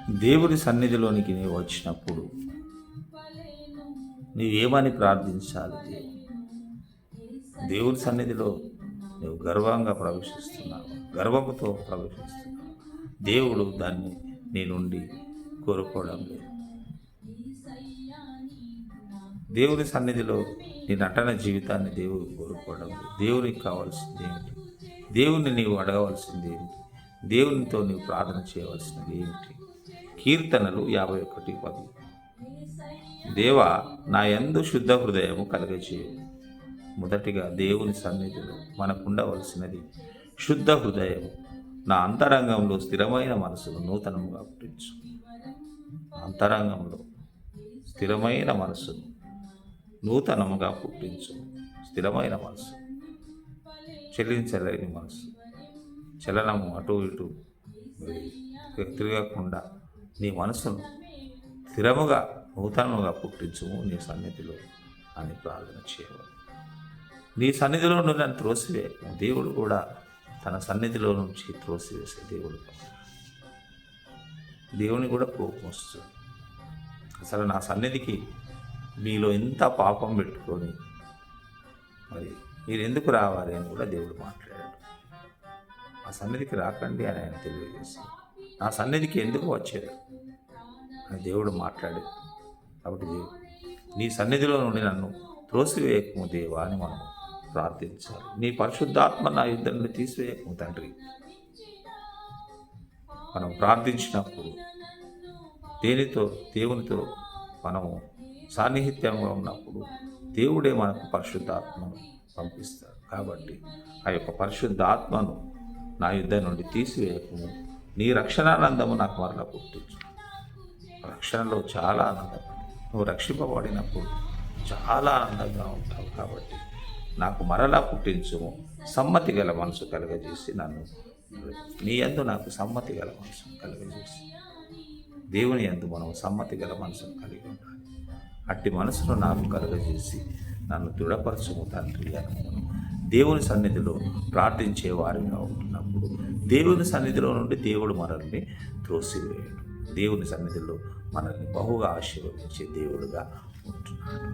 దేవుని సన్నిధిలోనికి నీవు వచ్చినప్పుడు నీవేమని ప్రార్థించాలి? దేవుని సన్నిధిలో నువ్వు గర్వంగా ప్రవేశిస్తున్నావు, గర్వముతో ప్రవేశిస్తున్నావు. దేవుడు దాన్ని నీ నుండి కోరుకోవడం లేదు. దేవుని సన్నిధిలో నీ నటన జీవితాన్ని దేవుడు కోరుకోవడం లేదు. దేవునికి కావాల్సింది ఏమిటి? దేవుని నీవు అడగవలసింది ఏమిటి? దేవునితో నీవు ప్రార్థన చేయవలసినది ఏమిటి? కీర్తనలు 51:10. దేవా, నా యందు శుద్ధ హృదయము కలగచేయు. మొదటిగా దేవుని సన్నిధిలో మనకుండవలసినది శుద్ధ హృదయము. నా అంతరంగంలో స్థిరమైన మనసును నూతనముగా పుట్టించు. అంతరంగంలో స్థిరమైన మనసును నూతనముగా పుట్టించు. స్థిరమైన మనసు, చెల్లించలేని మనసు, చలనము అటు ఇటు తిరగకుండా నీ మనసును స్థిరముగా నూతనముగా పుట్టించుము నీ సన్నిధిలో అని ప్రార్థన చేయవాలి. నీ సన్నిధిలో నుండి నన్ను త్రోసివేయకు. దేవుడు కూడా తన సన్నిధిలో నుంచి త్రోసివేసే దేవుడు. దేవుని కూడా కోపం వస్తుంది. అసలు నా సన్నిధికి మీలో ఎంత పాపం పెట్టుకొని మరి మీరు ఎందుకు రావాలి అని కూడా దేవుడు మాట్లాడాడు. ఆ సన్నిధికి రాకండి అని ఆయన తెలియజేశాడు. నా సన్నిధికి ఎందుకు వచ్చారు అని దేవుడు మాట్లాడాడు. కాబట్టి నీ సన్నిధిలో నుండి నన్ను త్రోసివేయకము దేవా అని మనం ప్రార్థించాలి. నీ పరిశుద్ధాత్మ నా యుద్ధం నుండి తీసివేయకము తండ్రి. మనం ప్రార్థించినప్పుడు దేవునితో మనము సాన్నిహిత్యంగా ఉన్నప్పుడు దేవుడే మనకు పరిశుద్ధాత్మను పంపిస్తాడు. కాబట్టి ఆ యొక్క పరిశుద్ధాత్మను నా యుద్ధం నుండి తీసివేయకము. నీ రక్షణానందము నాకు మరలా పుట్టించు. రక్షణలో చాలా ఆనందం. నువ్వు రక్షింపబడినప్పుడు చాలా ఆనందంగా ఉంటావు. కాబట్టి నాకు మరలా పుట్టించుము. సమ్మతి గల మనసు కలుగజేసి నన్ను నీ యందు నాకు సమ్మతి గల మనసు కలుగజేసి. దేవుని యందు మనం సమ్మతి గల మనసును కలిగి ఉండాలి. అట్టి మనసును నాకు కలుగజేసి నన్ను దృఢపరచుము తండ్రి అని మనం దేవుని సన్నిధిలో ప్రార్థించే వారిగా ఉంటున్నప్పుడు దేవుని సన్నిధిలో నుండి దేవుడు మనల్ని త్రోసివేయడు. దేవుని సన్నిధిలో మనల్ని బహుగా ఆశీర్వదించే దేవుడుగా ఉంటున్నాడు.